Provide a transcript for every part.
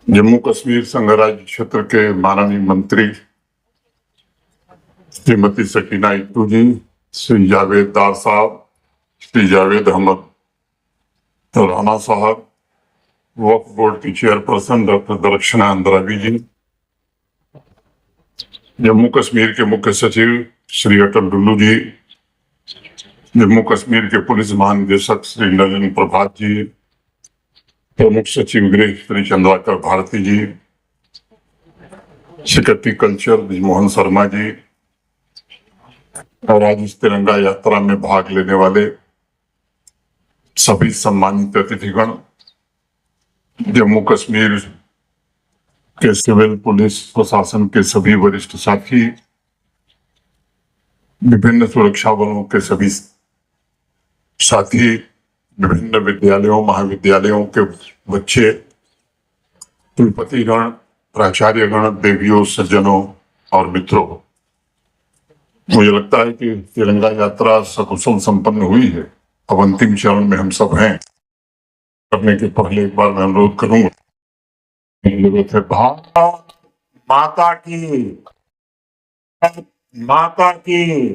जम्मू कश्मीर संघ राज्य क्षेत्र के माननीय मंत्री श्रीमती सकीना इट्टू जी, श्री जावेद दार साहब, श्री जावेद अहमद राणा साहब, वक्फ बोर्ड की चेयरपर्सन डॉक्टर दरक्षना अंद्राबी जी, जम्मू कश्मीर के मुख्य सचिव श्री अटल डुल्लू जी, जम्मू कश्मीर के पुलिस महानिदेशक श्री नलिन प्रभात जी, प्रमुख सचिव गृह श्री चंद्राकर भारती जी, सेक्रेटरी कल्चर मोहन शर्मा जी, और आज इस तिरंगा यात्रा में भाग लेने वाले सभी सम्मानित अतिथिगण, जम्मू कश्मीर के सिविल पुलिस प्रशासन के सभी वरिष्ठ साथी, विभिन्न सुरक्षा बलों के सभी साथी, विभिन्न विद्यालयों महाविद्यालयों के बच्चे, कुलपतिगण, प्राचार्यगण, देवियों, सज्जनों और मित्रों, मुझे लगता है कि तिरंगा यात्रा सकुशल संपन्न हुई है। अब अंतिम चरण में हम सब हैं। करने के पहले एक बार मैं अनुरोध करूंगा, भारत माता की, भारत माता की,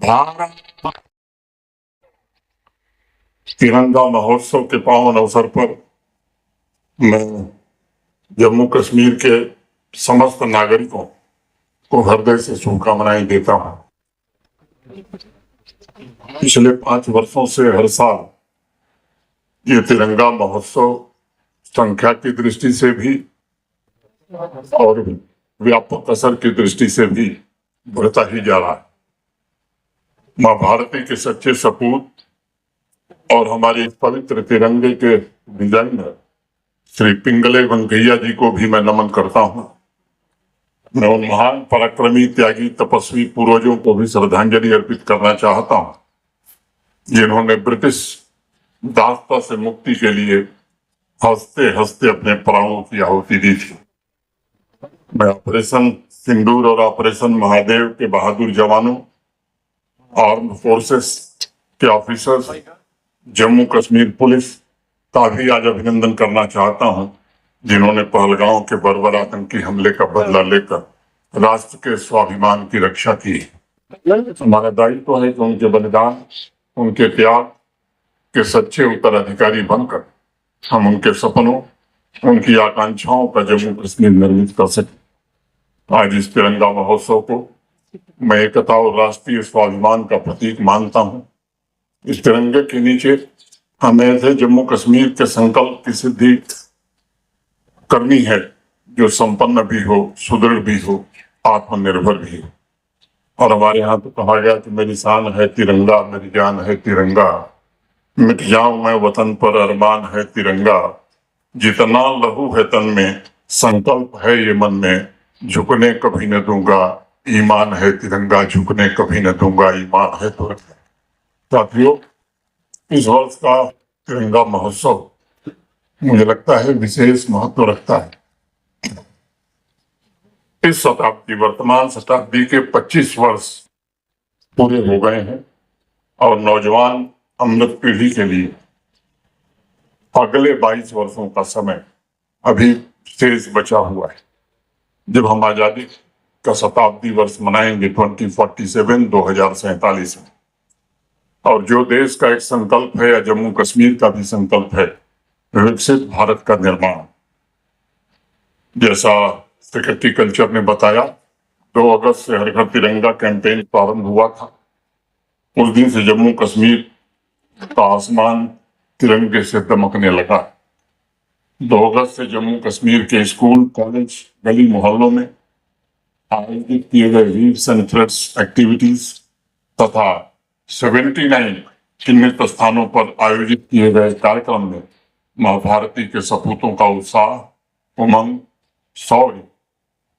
भारत। तिरंगा महोत्सव के पावन अवसर पर मैं जम्मू कश्मीर के समस्त नागरिकों को हृदय से शुभकामनाएं देता हूं। पिछले 5 वर्षों से हर साल ये तिरंगा महोत्सव संख्या की दृष्टि से भी और व्यापक असर की दृष्टि से भी बढ़ता ही जा रहा है। मां भारती के सच्चे सपूत और हमारे इस पवित्र तिरंगे के डिजाइनर श्री पिंगले वेंकैया जी को भी मैं नमन करता हूं। मैं उन महान पराक्रमी, त्यागी, तपस्वी पूर्वजों को भी श्रद्धांजलि अर्पित करना चाहता हूं, जिन्होंने ब्रिटिश दासता से मुक्ति के लिए हंसते हंसते अपने प्राणों की आहुति दी थी। मैं ऑपरेशन सिंदूर और ऑपरेशन महादेव के बहादुर जवानों, आर्म्ड फोर्सेस के ऑफिसर्स, जम्मू कश्मीर पुलिस का भी आज अभिनंदन करना चाहता हूं, जिन्होंने पहलगांव के बर्बर आतंकी हमले का बदला लेकर राष्ट्र के स्वाभिमान की रक्षा की। हमारा दायित्व है कि उनके बलिदान, उनके त्याग के सच्चे उत्तराधिकारी बनकर हम उनके सपनों, उनकी आकांक्षाओं का जम्मू कश्मीर निर्मित कर सके। आज इस तिरंगा महोत्सव को मैं एकता और राष्ट्रीय स्वाभिमान का प्रतीक मानता हूं। इस तिरंगे के नीचे हमें ऐसे जम्मू कश्मीर के संकल्प की सिद्धि करनी है जो संपन्न भी हो, सुदृढ़ भी हो, आत्मनिर्भर भी हो। और हमारे यहाँ तो कहा गया कि मेरी शान है तिरंगा, मेरी जान है तिरंगा, मिट जाऊं मैं वतन पर अरमान है तिरंगा, जितना लहू है तन में संकल्प है ये मन में, झुकने कभी न दूंगा, ईमान है तिरंगा, झुकने कभी न दूंगा, ईमान है तिरंगा। साथियों, इस वर्ष का तिरंगा महोत्सव मुझे लगता है विशेष महत्व रखता है। इस शताब्दी, वर्तमान शताब्दी के 25 वर्ष पूरे हो गए हैं और नौजवान अमृत पीढ़ी के लिए अगले 22 वर्षों का समय अभी शेष बचा हुआ है। जब हम आजादी का शताब्दी वर्ष मनाएंगे 2047 में, और जो देश का एक संकल्प है या जम्मू कश्मीर का भी संकल्प है, विकसित भारत का निर्माण, जैसा सेक्रेटरी कल्चर ने बताया, 2 अगस्त से हर घर तिरंगा कैंपेन प्रारंभ हुआ था। उस दिन से जम्मू कश्मीर का आसमान तिरंगे से दमकने लगा। 2 अगस्त से जम्मू कश्मीर के स्कूल, कॉलेज, गली मोहल्लों में आयोजित किए गए वीव्स एंड थ्रेड्स एक्टिविटीज तथा 79 चिन्हित स्थानों पर आयोजित किए गए कार्यक्रम में मां भारती के सपूतों का उत्साह, उमंग, शौर्य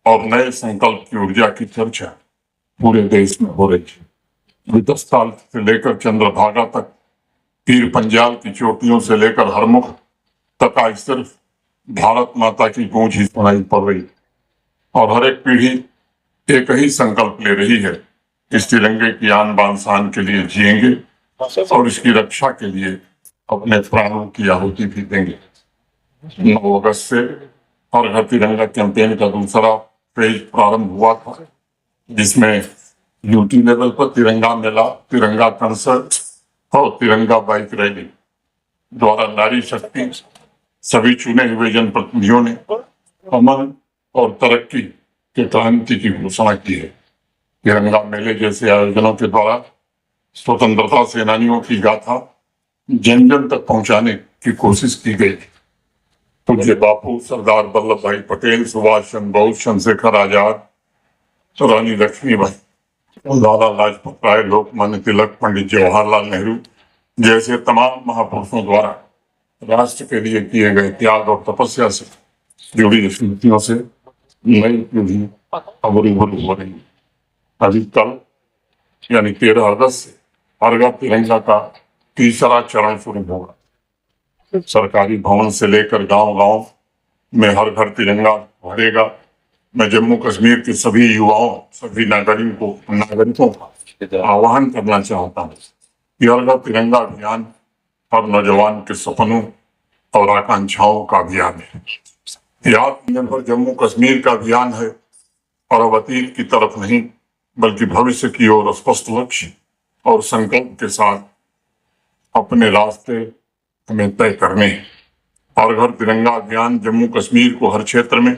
और नए संकल्प की ऊर्जा की चर्चा पूरे देश में हो रही है। विदस्ताल से लेकर चंद्रभागा तक, पीर पंजाल की चोटियों से लेकर हरमुख तक आज सिर्फ भारत माता की गूंज ही सुनाई पड़ रही, और हर एक पीढ़ी एक ही संकल्प ले रही है, इस तिरंगे की आन बान शान के लिए जिएंगे और इसकी रक्षा के लिए अपने प्राणों की आहुति भी देंगे। 9 अगस्त से हर घर तिरंगा कैंपेन का दूसरा फेज प्रारंभ हुआ था, जिसमें यूटी लेवल पर तिरंगा मेला, तिरंगा कंसर्ट और तिरंगा बाइक रैली द्वारा नारी शक्ति सभी चुने हुए जनप्रतिनिधियों ने अमन और तरक्की के क्रांति की घोषणा की है। तिरंगा मेले जैसे आयोजनों के द्वारा स्वतंत्रता सेनानियों की गाथा जन जन तक पहुंचाने की कोशिश की गई। पूज्य बापू, सरदार वल्लभ भाई पटेल, सुभाष चंद्र बोस, चंद्रशेखर आजाद, रानी लक्ष्मीबाई, लाला लाजपत राय, लोकमान्य तिलक, पंडित जवाहरलाल नेहरू जैसे तमाम महापुरुषों द्वारा राष्ट्र के लिए किए गए त्याग और तपस्या से जुड़ी स्मृतियों से नई पीढ़ी अब रूबरू हो रही है। अभी कल यानी 13 अगस्त से हर घर तिरंगा का तीसरा चरण शुरू होगा। सरकारी भवन से लेकर गांव-गांव में हर घर तिरंगा भरेगा। मैं जम्मू कश्मीर के सभी युवाओं, सभी नागरिकों का आह्वान करना चाहता हूँ कि हर घर तिरंगा अभियान हर नौजवान के सपनों और आकांक्षाओं का अभियान है। यह आत्मनिर्भर जम्मू कश्मीर का अभियान है और अब अतीत की तरफ नहीं बल्कि भविष्य की ओर स्पष्ट लक्ष्य और संकल्प के साथ अपने रास्ते हमें तय करने हैं। हर घर तिरंगा अभियान जम्मू कश्मीर को हर क्षेत्र में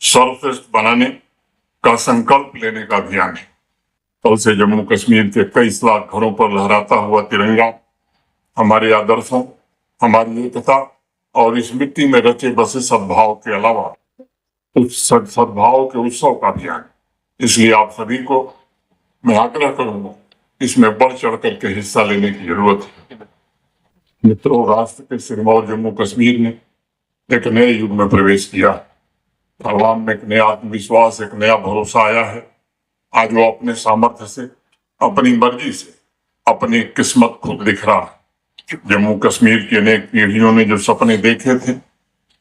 सर्वश्रेष्ठ बनाने का संकल्प लेने का अभियान है। कल से जम्मू कश्मीर के 23 लाख घरों पर लहराता हुआ तिरंगा हमारे आदर्शों, हमारी एकता और इस मिट्टी में रचे बसे सद्भाव के अलावा उस सद्भाव के उत्सव का अभियान। इसलिए आप सभी को मैं आग्रह करूंगा, इसमें बढ़ चढ़ करके हिस्सा लेने की जरूरत है। मित्रों, राष्ट्र के सिरमौर जम्मू कश्मीर ने एक नए युग में प्रवेश किया। आवाम में एक नया आत्मविश्वास, एक नया भरोसा आया है। आज वो अपने सामर्थ्य से, अपनी मर्जी से अपनी किस्मत खुद लिख रहा है। जम्मू कश्मीर की अनेक पीढ़ियों ने जो सपने देखे थे,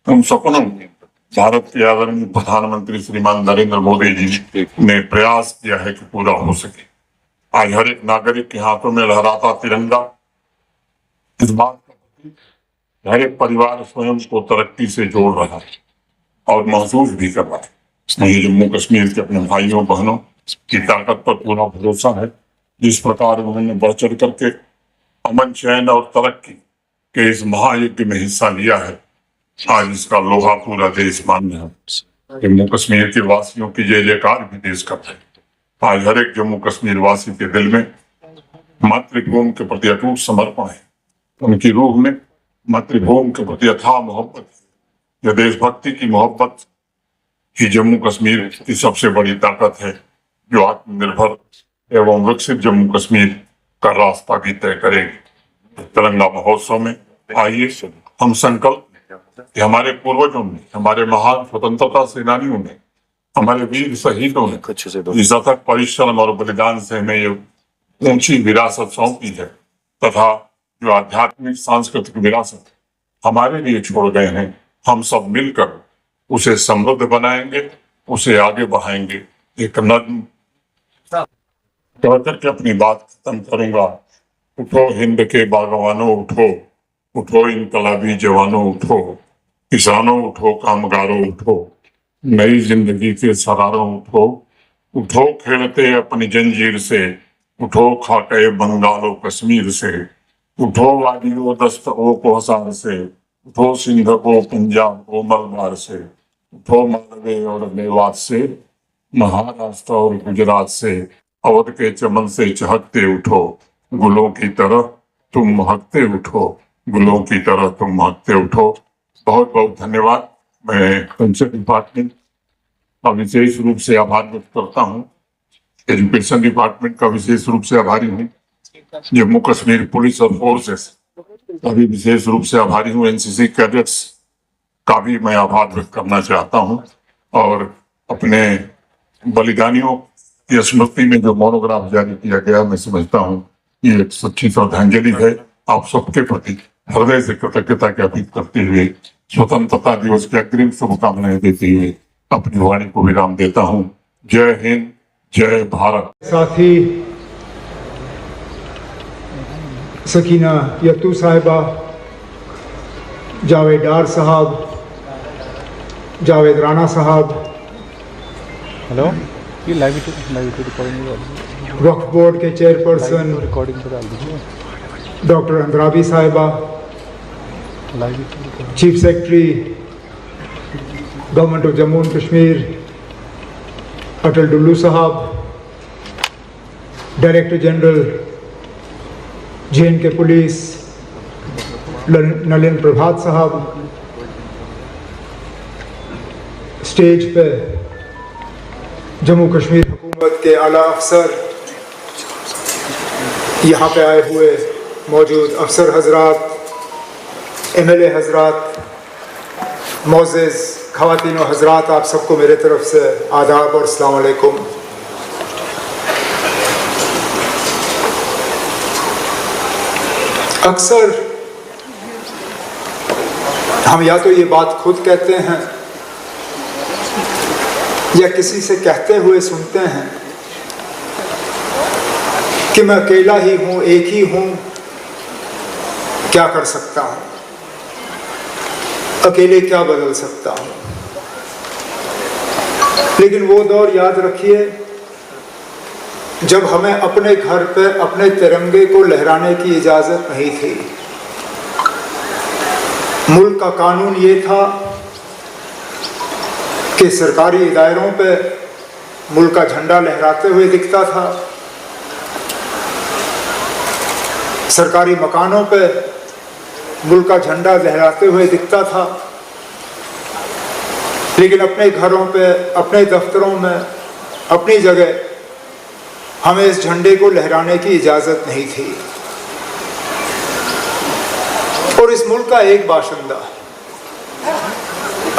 उन सपनों में भारत के आदरणीय प्रधानमंत्री श्रीमान नरेंद्र मोदी जी ने प्रयास किया है कि पूरा हो सके। आज हर एक नागरिक के हाथों में लहराता तिरंगा इस बात का प्रतीक, हर एक परिवार स्वयं को तरक्की से जोड़ रहा है और महसूस भी कर रहा है। मुझे जम्मू कश्मीर के अपने भाइयों बहनों की ताकत पर पूरा भरोसा है। जिस प्रकार उन्होंने बढ़ चढ़ करके अमन, चैन और तरक्की के इस महायज्ञ में हिस्सा लिया है, आज इसका लोहा पूरा देश मान्य है। जम्मू कश्मीर के वासियों की जय जयकार भी देश करते हैं। आज हर एक जम्मू कश्मीर वासी के दिल में मातृभूमि के प्रति अटूट समर्पण है। उनकी रूह में मातृभूमि के प्रति अथाह मोहब्बत है। यह देशभक्ति की मोहब्बत ही जम्मू कश्मीर की सबसे बड़ी ताकत है, जो आत्मनिर्भर एवं विकसित जम्मू कश्मीर का रास्ता भी तय करेगी। तिरंगा महोत्सव में आइए हम संकल्प कि हमारे पूर्वजों ने, हमारे महान स्वतंत्रता सेनानियों ने, हमारे वीर शहीदों ने इस अथक परिश्रम और बलिदान से हमें ये ऊंची विरासत सौंपी है तथा जो आध्यात्मिक सांस्कृतिक विरासत हमारे लिए छोड़ गए हैं, हम सब मिलकर उसे समृद्ध बनाएंगे, उसे आगे बढ़ाएंगे। एक नज्म कहकर के अपनी बात खत्म करूंगा। उठो हिंद के बागवानों उठो, उठो इनकलाबी जवानों उठो, किसानों उठो, कामगारों उठो, नई जिंदगी के सरारों उठो, उठो खेलते अपनी जंजीर से, उठो खाके बंगालो कश्मीर से, उठो वादियों दस्तकों को हसार से, उठो सिंध को पंजाब को मलबार से, उठो मालवे और मेवात से, महाराष्ट्र और गुजरात से, अवध के चमन से चहकते उठो, गुलों की तरह तुम महकते उठो, गुलों की तरह तुम महकते उठो। बहुत बहुत धन्यवाद। मैं कल्चर डिपार्टमेंट का विशेष रूप से आभार व्यक्त करता हूँ। एजुकेशन डिपार्टमेंट का विशेष रूप से आभारी हूँ। जम्मू कश्मीर पुलिस और फोर्सेस का भी विशेष रूप से आभारी हूँ। एनसीसी कैडेट्स का भी मैं आभार व्यक्त करना चाहता हूँ। और अपने बलिदानियों की स्मृति में जो मोनोग्राफ जारी किया गया, मैं समझता हूँ ये एक सच्ची श्रद्धांजलि है। आप सबके प्रति हृदय से कृतज्ञता ज्ञापित करते हुए स्वतंत्रता दिवस की अग्रिम शुभकामनाएं देते हुए अपनी वाणी को विराम देता हूँ। जय हिंद, जय भारत। साथी सकीना यत्तू साहिबा जावेद डार साहब, जावेद राना साहब, हेलो, ये लाइव रिकॉर्डिंग वक्फ बोर्ड के चेयरपर्सन रिकॉर्डिंग पर डाल दीजिए, डॉक्टर अंद्राबी साहिबा, live chief secretary government of Jammu and Kashmir Atal Dulloo साहब, director general JNK police Nalin Prabhat साहब, स्टेज पे जम्मू कश्मीर हुकूमत के आला अफसर, यहाँ पे आए हुए मौजूद अफसर हजरात, MLA हजरात, मोअज़्ज़िज़ ख़वातीन व हजरात, आप सबको मेरे तरफ से आदाब और अस्सलाम वालेकुम। अक्सर हम या तो ये बात खुद कहते हैं या किसी से कहते हुए सुनते हैं कि मैं अकेला ही हूँ, एक ही हूँ, क्या कर सकता हूँ, अकेले क्या बदल सकता हूँ। लेकिन वो दौर याद रखिए जब हमें अपने घर पे अपने तिरंगे को लहराने की इजाज़त नहीं थी। मुल्क का कानून ये था कि सरकारी इदारों पे मुल्क का झंडा लहराते हुए दिखता था, सरकारी मकानों पे मुल्क का झंडा लहराते हुए दिखता था, लेकिन अपने घरों पे, अपने दफ्तरों में, अपनी जगह हमें इस झंडे को लहराने की इजाज़त नहीं थी। और इस मुल्क का एक बाशिंदा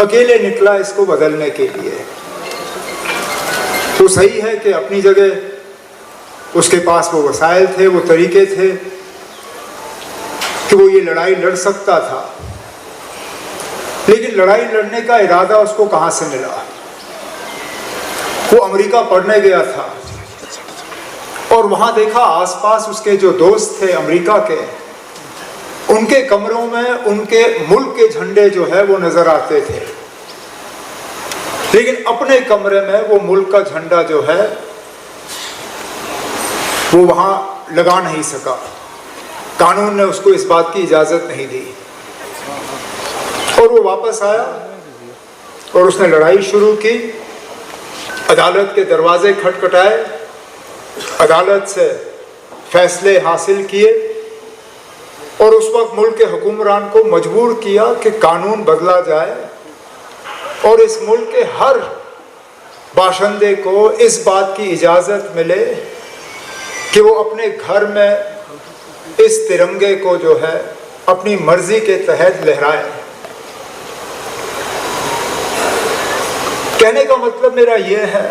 अकेले निकला इसको बदलने के लिए। तो सही है कि अपनी जगह उसके पास वो वसाइल थे, वो तरीके थे कि वो ये लड़ाई लड़ सकता था, लेकिन लड़ाई लड़ने का इरादा उसको कहाँ से मिला? वो अमेरिका पढ़ने गया था और वहाँ देखा आसपास उसके जो दोस्त थे अमेरिका के, उनके कमरों में उनके मुल्क के झंडे जो है वो नजर आते थे, लेकिन अपने कमरे में वो मुल्क का झंडा जो है वो वहाँ लगा नहीं सका। कानून ने उसको इस बात की इजाज़त नहीं दी और वो वापस आया और उसने लड़ाई शुरू की, अदालत के दरवाजे खटखटाए, अदालत से फैसले हासिल किए और उस वक्त मुल्क के हुक्मरान को मजबूर किया कि कानून बदला जाए और इस मुल्क के हर बाशिंदे को इस बात की इजाज़त मिले कि वो अपने घर में इस तिरंगे को जो है अपनी मर्जी के तहत लहराए। कहने का मतलब मेरा यह है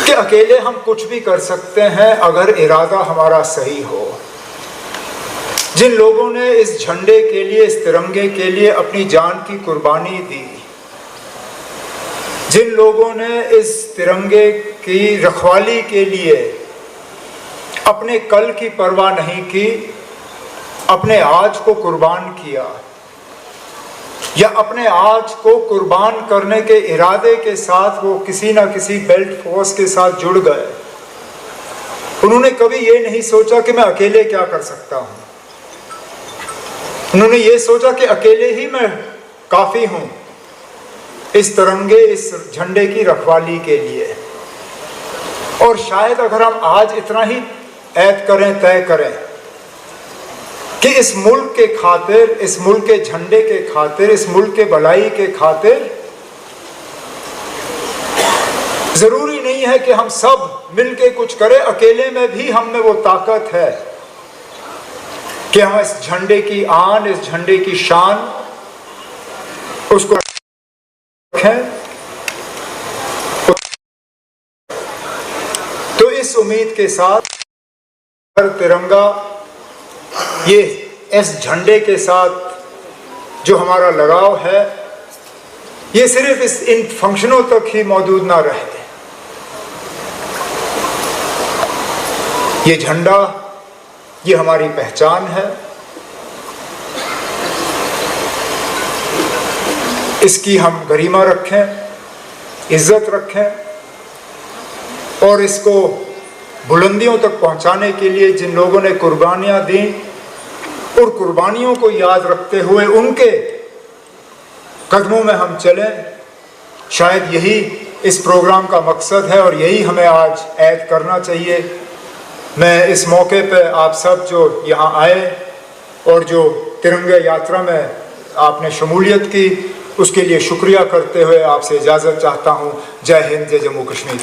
कि अकेले हम कुछ भी कर सकते हैं अगर इरादा हमारा सही हो। जिन लोगों ने इस झंडे के लिए, इस तिरंगे के लिए अपनी जान की कुर्बानी दी, जिन लोगों ने इस तिरंगे की रखवाली के लिए अपने कल की परवाह नहीं की, अपने आज को कुर्बान किया या अपने आज को कुर्बान करने के इरादे के साथ वो किसी ना किसी बेल्ट फोर्स के साथ जुड़ गए, उन्होंने कभी ये नहीं सोचा कि मैं अकेले क्या कर सकता हूँ। उन्होंने ये सोचा कि अकेले ही मैं काफ़ी हूँ इस तिरंगे, इस झंडे की रखवाली के लिए। और शायद अगर हम आज इतना ही ऐद करें, तय करें कि इस मुल्क के खातिर, इस मुल्क के झंडे के खातिर, इस मुल्क के भलाई के खातिर, जरूरी नहीं है कि हम सब मिलके कुछ करें, अकेले में भी हम में वो ताकत है कि हम इस झंडे की आन, इस झंडे की शान उसको रखें। तो इस उम्मीद के साथ हर तिरंगा, ये इस झंडे के साथ जो हमारा लगाव है, ये सिर्फ इन फंक्शनों तक ही मौजूद ना रहे। ये झंडा, ये हमारी पहचान है, इसकी हम गरिमा रखें, इज्जत रखें और इसको बुलंदियों तक पहुंचाने के लिए जिन लोगों ने कुर्बानियां दी, और कुर्बानियों को याद रखते हुए उनके कदमों में हम चलें। शायद यही इस प्रोग्राम का मकसद है और यही हमें आज ऐद करना चाहिए। मैं इस मौके पे आप सब जो यहाँ आए और जो तिरंगे यात्रा में आपने शमूलियत की, उसके लिए शुक्रिया करते हुए आपसे इजाज़त चाहता हूँ। जय हिंद, जय जम्मू कश्मीर।